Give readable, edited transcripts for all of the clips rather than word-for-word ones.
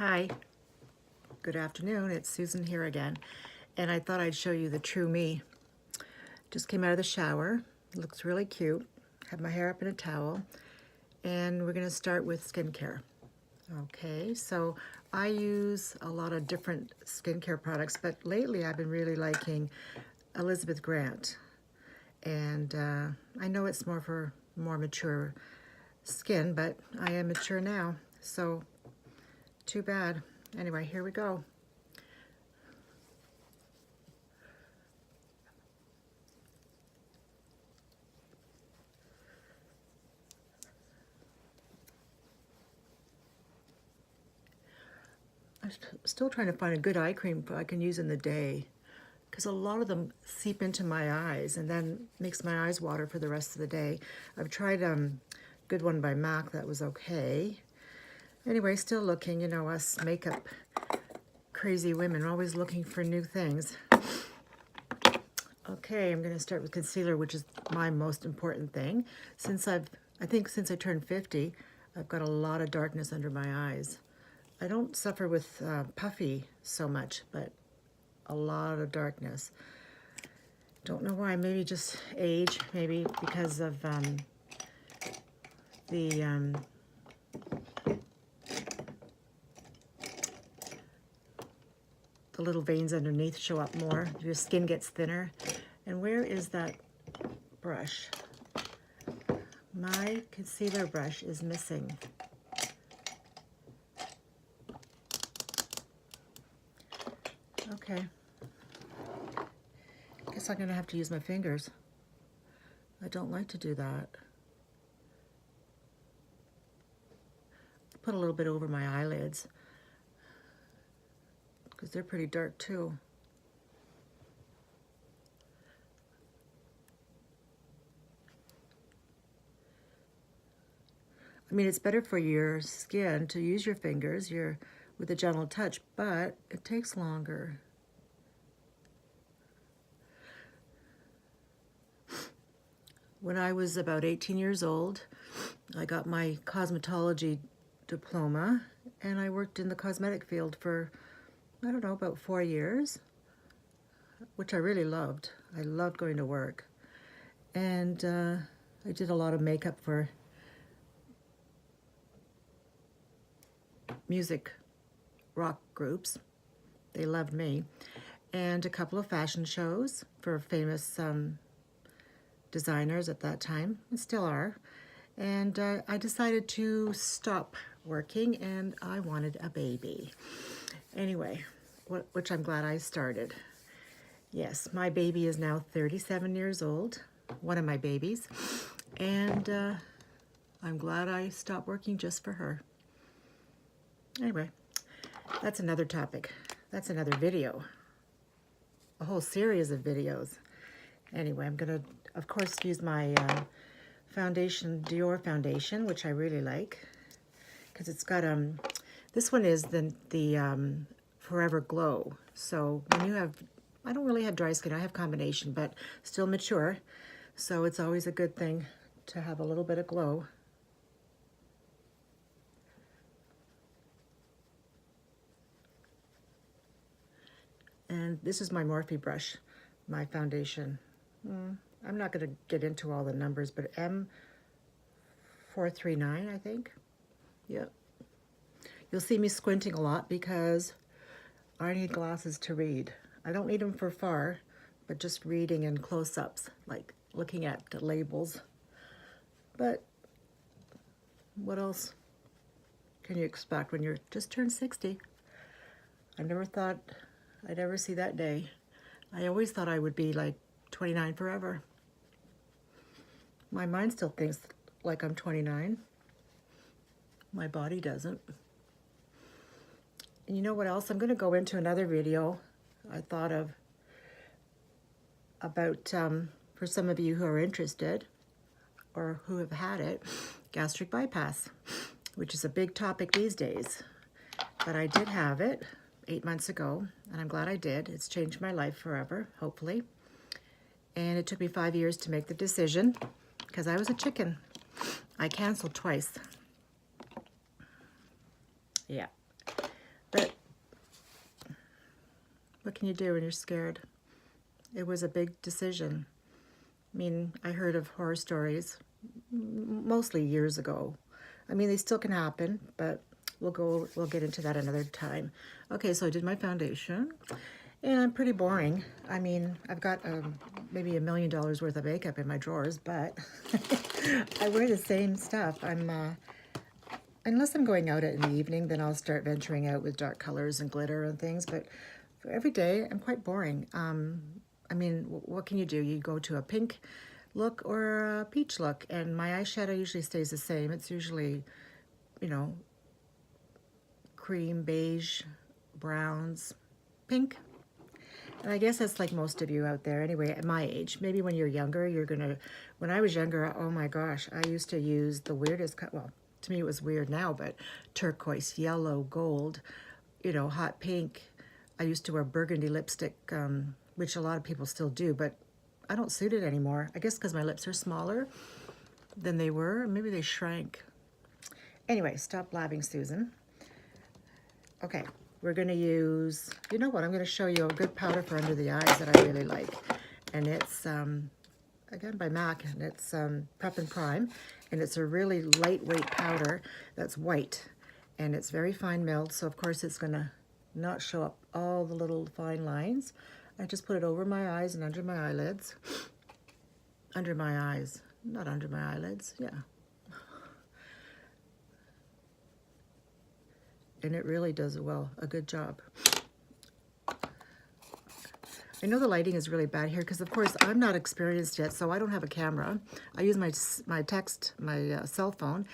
Hi, good afternoon. It's Susan here again, and I thought I'd show you the true me. Just came out of the shower. Looks really cute. Have my hair up in a towel, and we're going to start with skincare. Okay, so I use a lot of different skincare products, but lately I've been really liking Elizabeth Grant, and I know it's more for more mature skin, but I am mature now, so too bad. Anyway, here we go. I'm still trying to find a good eye cream I can use in the day, because a lot of them seep into my eyes and then makes my eyes water for the rest of the day. I've tried a good one by MAC that was okay. Anyway, still looking, you know, us makeup crazy women, always looking for new things. Okay, I'm going to start with concealer, which is my most important thing. I think since I turned 50, I've got a lot of darkness under my eyes. I don't suffer with puffy so much, but a lot of darkness. Don't know why, maybe just age, maybe because of the little veins underneath show up more. Your skin gets thinner. And where is that brush? My concealer brush is missing. Okay. Guess I'm gonna have to use my fingers. I don't like to do that. Put a little bit over my eyelids, because they're pretty dark too. I mean, it's better for your skin to use your fingers with a gentle touch, but it takes longer. When I was about 18 years old, I got my cosmetology diploma, and I worked in the cosmetic field for, I don't know, about 4 years, which I really loved. I loved going to work. And I did a lot of makeup for music rock groups. They loved me. And a couple of fashion shows for famous designers at that time, and still are. And I decided to stop working, and I wanted a baby. Anyway, which I'm glad I started. Yes, my baby is now 37 years old, one of my babies, and I'm glad I stopped working just for her. Anyway, that's another topic. That's another video. A whole series of videos. Anyway, I'm gonna, of course, use my foundation, Dior foundation, which I really like, because it's got, this one is the Forever Glow. So when you have, I don't really have dry skin, I have combination, but still mature. So it's always a good thing to have a little bit of glow. And this is my Morphe brush, my foundation. I'm not going to get into all the numbers, but M439, I think. Yep. You'll see me squinting a lot because I need glasses to read. I don't need them for far, but just reading in close-ups, like looking at the labels. But what else can you expect when you're just turned 60? I never thought I'd ever see that day. I always thought I would be like 29 forever. My mind still thinks like I'm 29. My body doesn't. And you know what else? I'm going to go into another video I thought of about, for some of you who are interested or who have had it, gastric bypass, which is a big topic these days. But I did have it 8 months ago, and I'm glad I did. It's changed my life forever, hopefully. And it took me 5 years to make the decision, because I was a chicken. I canceled twice. Yeah. What can you do when you're scared? It was a big decision. I mean, I heard of horror stories mostly years ago. I mean, they still can happen, but we'll get into that another time. Okay, so I did my foundation, and I'm pretty boring. I mean, I've got maybe $1 million worth of makeup in my drawers, but I wear the same stuff. Unless I'm going out in the evening, then I'll start venturing out with dark colors and glitter and things, but for every day, I'm quite boring. I mean, what can you do? You go to a pink look or a peach look, and my eyeshadow usually stays the same. It's usually, you know, cream, beige, browns, pink. And I guess that's like most of you out there anyway, at my age. Maybe when you're younger, when I was younger, oh my gosh, I used to use the weirdest, well, to me it was weird now, but turquoise, yellow, gold, you know, hot pink. I used to wear burgundy lipstick, which a lot of people still do, but I don't suit it anymore. I guess because my lips are smaller than they were. Maybe they shrank. Anyway, stop blabbing, Susan. Okay, we're going to use, you know what, I'm going to show you a good powder for under the eyes that I really like. And it's, again, by MAC, and it's Prep and Prime. And it's a really lightweight powder that's white. And it's very fine milled, so of course it's going to not show up all the little fine lines. I just put it over my eyes and under my eyelids. Under my eyes, not under my eyelids, yeah. And it really does a good job. I know the lighting is really bad here because, of course, I'm not experienced yet, so I don't have a camera. I use my cell phone,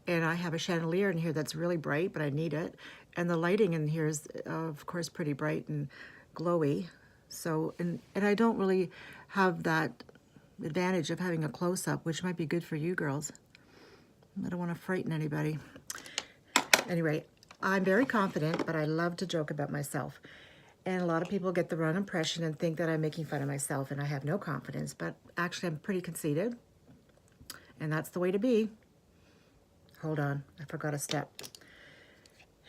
and I have a chandelier in here that's really bright, but I need it. And the lighting in here is, of course, pretty bright and glowy. So, and I don't really have that advantage of having a close-up, which might be good for you girls. I don't want to frighten anybody. Anyway, I'm very confident, but I love to joke about myself. And a lot of people get the wrong impression and think that I'm making fun of myself and I have no confidence, but actually I'm pretty conceited. And that's the way to be. Hold on, I forgot a step.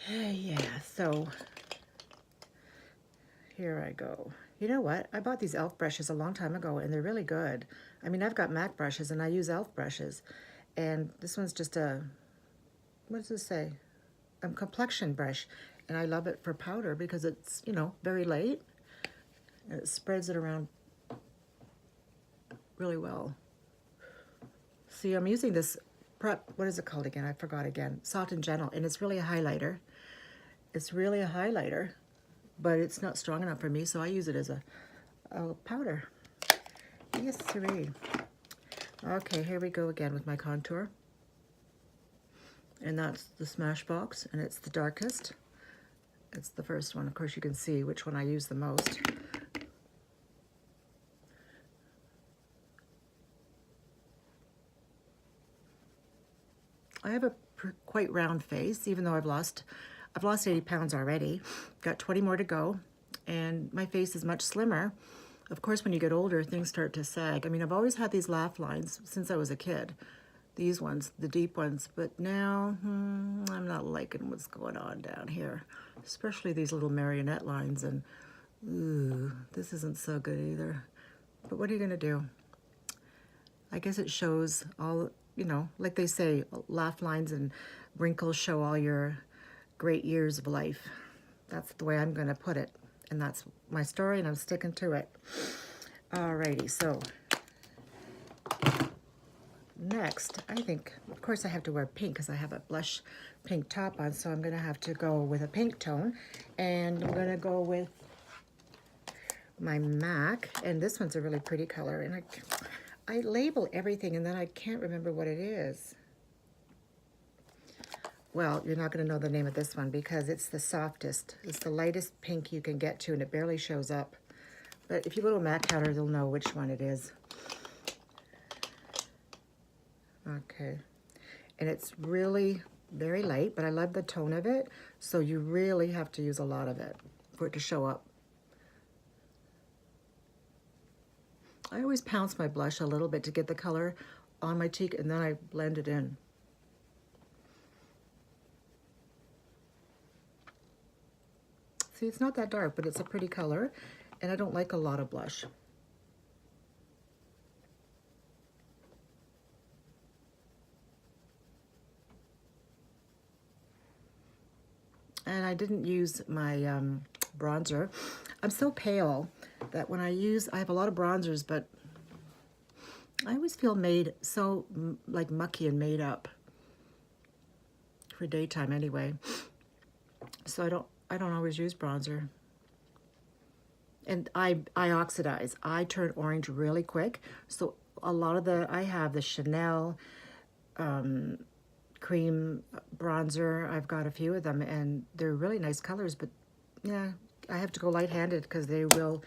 Yeah, so here I go. You know what? I bought these e.l.f. brushes a long time ago and they're really good. I mean, I've got MAC brushes and I use e.l.f. brushes. And this one's just a, what does it say? A complexion brush. And I love it for powder because it's, you know, very light. And it spreads it around really well. See, I'm using this Prep, what is it called again? I forgot again. Soft and Gentle. And it's really a highlighter. It's really a highlighter, but it's not strong enough for me, so I use it as a powder. Yes, siree. Okay, here we go again with my contour. And that's the Smashbox, and it's the darkest. It's the first one. Of course, you can see which one I use the most. I have a quite round face, even though I've lost 80 pounds already. Got 20 more to go, and my face is much slimmer. Of course, when you get older, things start to sag. I mean, I've always had these laugh lines since I was a kid. These ones, the deep ones, but now I'm not liking what's going on down here, especially these little marionette lines, and ooh, this isn't so good either. But what are you gonna do? I guess it shows all, you know, like they say, laugh lines and wrinkles show all your great years of life. That's the way I'm gonna put it, and that's my story, and I'm sticking to it. Alrighty, so next, I think, of course I have to wear pink because I have a blush pink top on, so I'm going to have to go with a pink tone. And I'm going to go with my MAC, and this one's a really pretty color. And I label everything and then I can't remember what it is. Well, you're not going to know the name of this one because it's the softest. It's the lightest pink you can get to, and it barely shows up. But if you go to a MAC counter, they'll know which one it is. Okay, and it's really very light, but I love the tone of it, so you really have to use a lot of it for it to show up. I always pounce my blush a little bit to get the color on my cheek, and then I blend it in. See, it's not that dark, but it's a pretty color, and I don't like a lot of blush. And I didn't use my bronzer. I'm so pale that when I have a lot of bronzers, but I always feel made so like mucky and made up for daytime anyway. So I don't always use bronzer. And I oxidize. I turn orange really quick. So a lot of I have the Chanel cream bronzer. I've got a few of them, and they're really nice colors, but yeah, I have to go light-handed because they will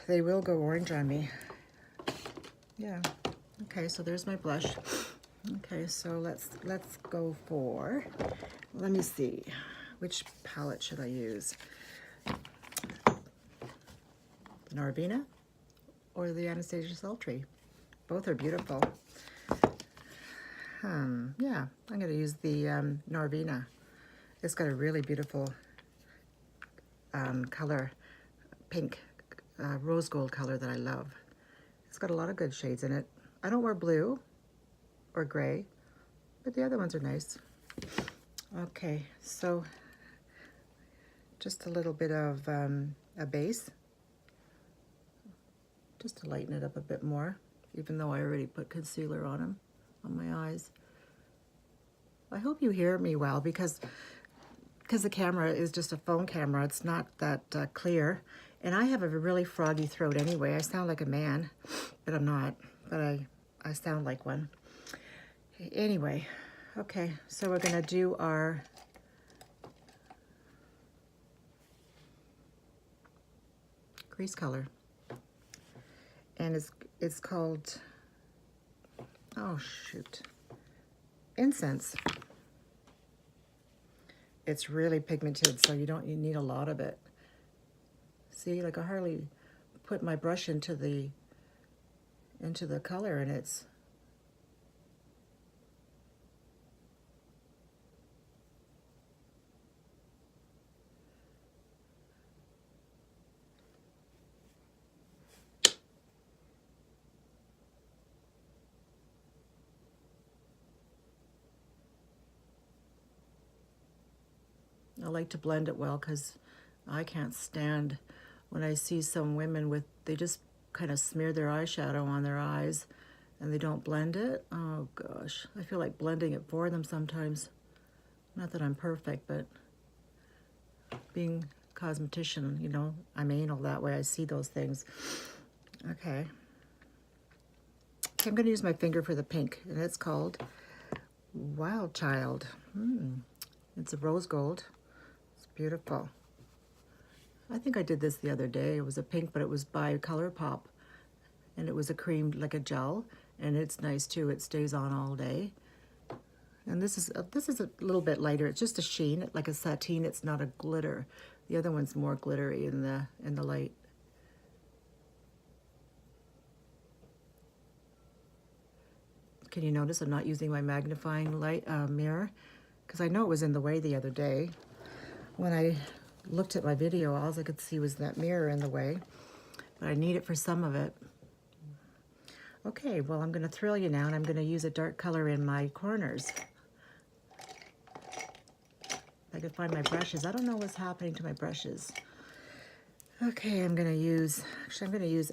go orange on me. Yeah. Okay, so there's my blush. Okay, so let's go for, let me see, which palette should I use? The Norvina or the Anastasia Sultry? Both are beautiful. Yeah, I'm going to use the Norvina. It's got a really beautiful color, pink, rose gold color that I love. It's got a lot of good shades in it. I don't wear blue or gray, but the other ones are nice. Okay, so just a little bit of a base, just to lighten it up a bit more, even though I already put concealer on them, on my eyes. I hope you hear me well because the camera is just a phone camera. It's not that clear. And I have a really froggy throat anyway. I sound like a man, but I'm not. But I sound like one. Anyway, okay, so we're going to do our crease color. And it's called, oh shoot, Incense. It's really pigmented, so you need a lot of it. See, like I hardly put my brush into the color, and it's I like to blend it well because I can't stand when I see some women they just kind of smear their eyeshadow on their eyes and they don't blend it. Oh gosh, I feel like blending it for them sometimes. Not that I'm perfect, but being a cosmetician, you know, I'm anal that way. I see those things. Okay. I'm going to use my finger for the pink, and it's called Wild Child. It's a rose gold. It's beautiful. I think I did this the other day. It was a pink, but it was by ColourPop, and it was a cream, like a gel, and it's nice too. It stays on all day. And this is a little bit lighter. It's just a sheen, like a sateen. It's not a glitter. The other one's more glittery in the light. Can you notice I'm not using my magnifying light mirror? Because I know it was in the way the other day. When I looked at my video, all I could see was that mirror in the way. But I need it for some of it. Okay, well, I'm going to thrill you now, and I'm going to use a dark color in my corners. If I can find my brushes. I don't know what's happening to my brushes. Okay, I'm going to use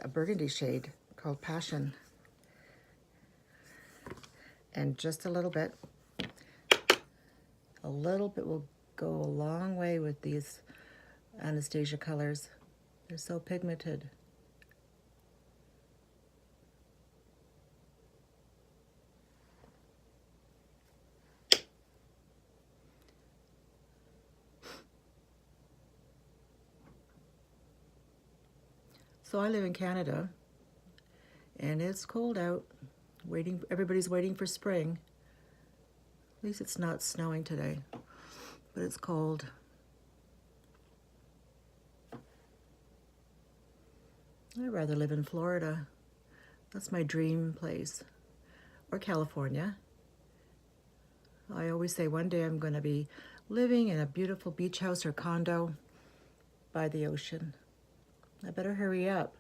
a burgundy shade called Passion. And just a little bit. A little bit will go a long way with these Anastasia colors. They're so pigmented. So I live in Canada, and it's cold out. Everybody's waiting for spring. At least it's not snowing today, but it's cold. I'd rather live in Florida. That's my dream place. Or California. I always say one day I'm going to be living in a beautiful beach house or condo by the ocean. I better hurry up.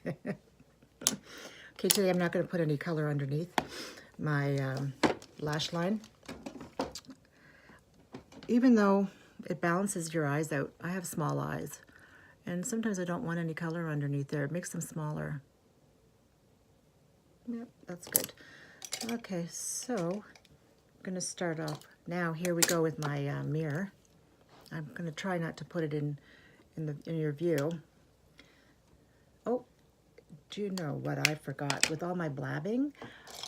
Okay, today I'm not going to put any color underneath my lash line. Even though it balances your eyes out, I have small eyes. And sometimes I don't want any color underneath there. It makes them smaller. Yep, that's good. Okay, so I'm going to start off. Now here we go with my mirror. I'm going to try not to put it in your view. Oh, do you know what I forgot? With all my blabbing,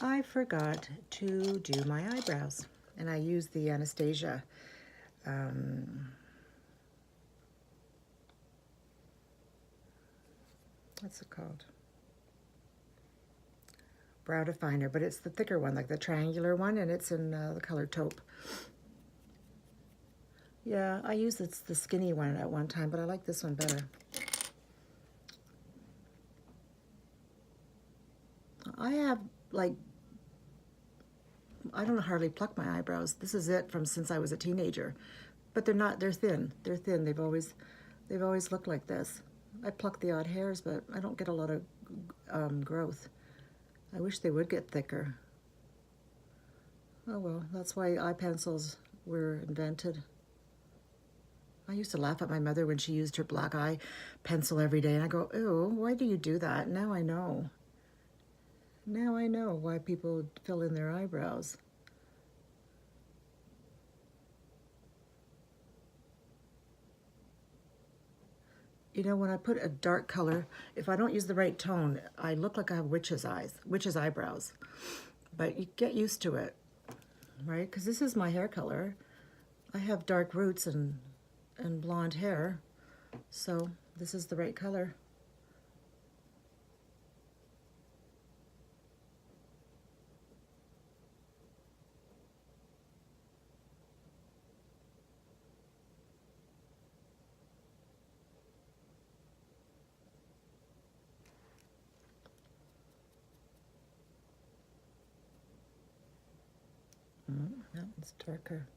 I forgot to do my eyebrows. And I used the Anastasia what's it called? Brow definer, but it's the thicker one, like the triangular one, and it's in the color taupe. Yeah, I used the skinny one at one time, but I like this one better. I have, like, I don't hardly pluck my eyebrows. This is it from since I was a teenager. But they're not, they're thin. They're thin. They've always looked like this. I pluck the odd hairs, but I don't get a lot of growth. I wish they would get thicker. Oh well, that's why eye pencils were invented. I used to laugh at my mother when she used her black eye pencil every day, and I go, ew, why do you do that? Now I know. Now I know why people fill in their eyebrows. You know, when I put a dark color, if I don't use the right tone, I look like I have witch's eyes, witch's eyebrows. But you get used to it, right? Because this is my hair color. I have dark roots and blonde hair, so this is the right color. No, it's darker.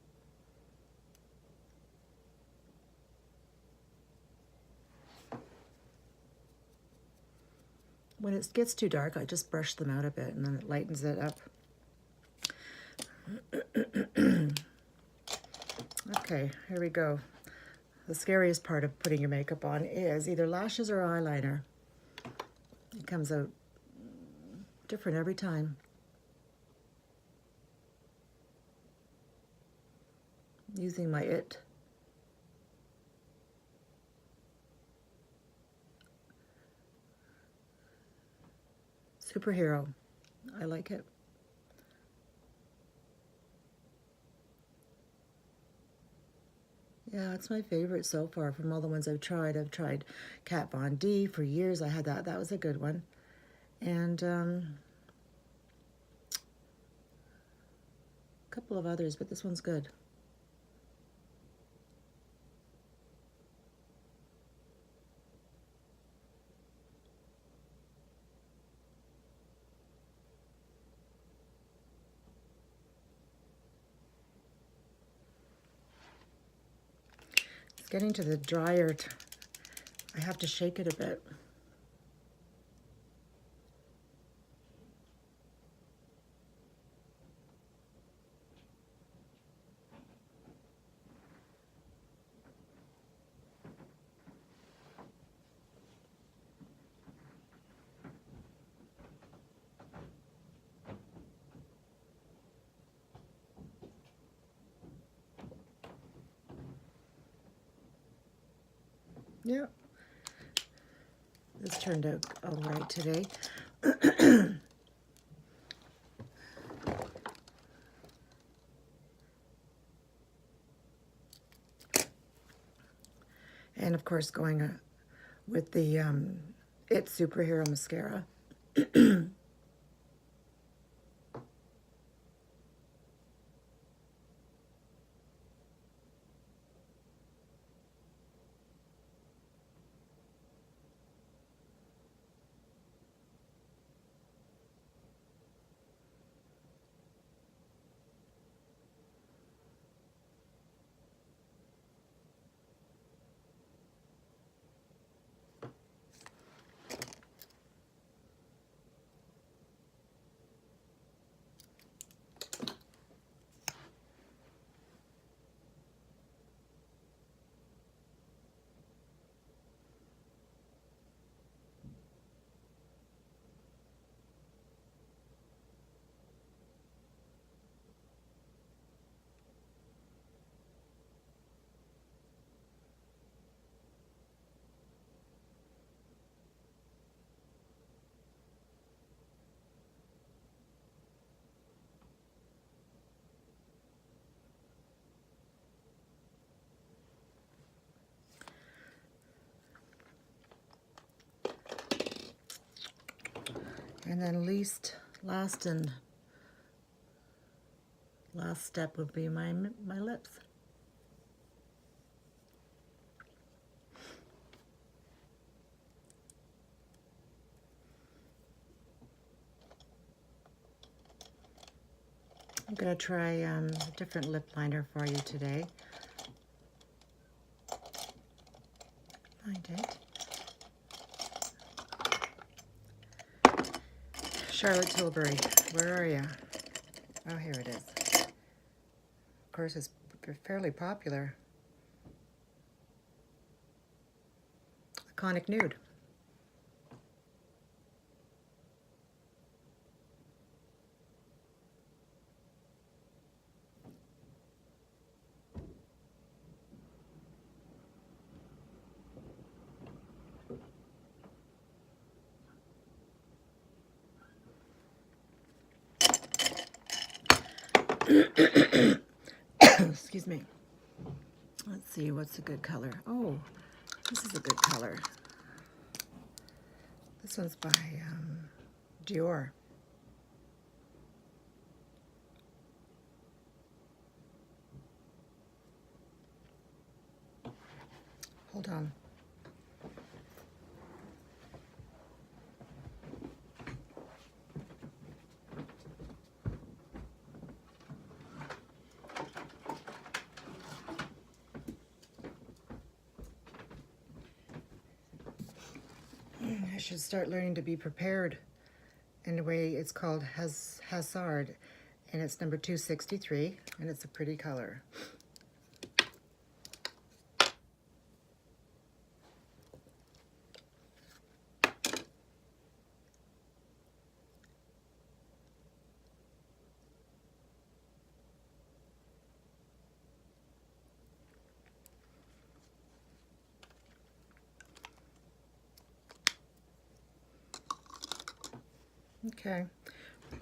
When it gets too dark, I just brush them out a bit, and then it lightens it up. Okay, here we go. The scariest part of putting your makeup on is either lashes or eyeliner. It comes out different every time. Using my It Superhero. I like it. Yeah, it's my favorite so far from all the ones I've tried. I've tried Kat Von D for years. I had that. That was a good one. And a couple of others, but this one's good. It's getting to the drier. I have to shake it a bit. Yeah, this turned out all right today. And of course, going with the It Superhero mascara. And then last step would be my lips. I'm going to try a different lip liner for you today. Find it. Charlotte Tilbury, where are you? Oh, here it is. Of course, it's fairly popular. Iconic Nude. Excuse me. Let's see, what's a good color? Oh, this is a good color. This one's by Dior. Hold on. I should start learning to be prepared. Anyway, it's called Hazard, and it's number 263, and it's a pretty color. Okay,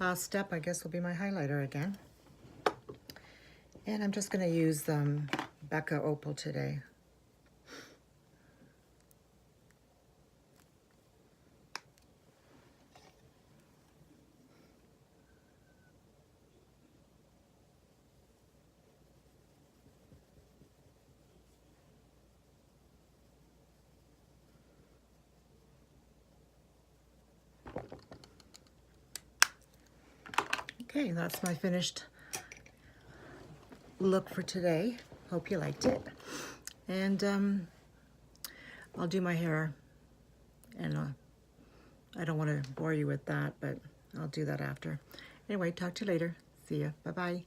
last step I guess will be my highlighter again. And I'm just going to use Becca Opal today. Okay, that's my finished look for today. Hope you liked it. And I'll do my hair, and I don't want to bore you with that, but I'll do that after. Anyway, talk to you later. See ya. Bye-bye.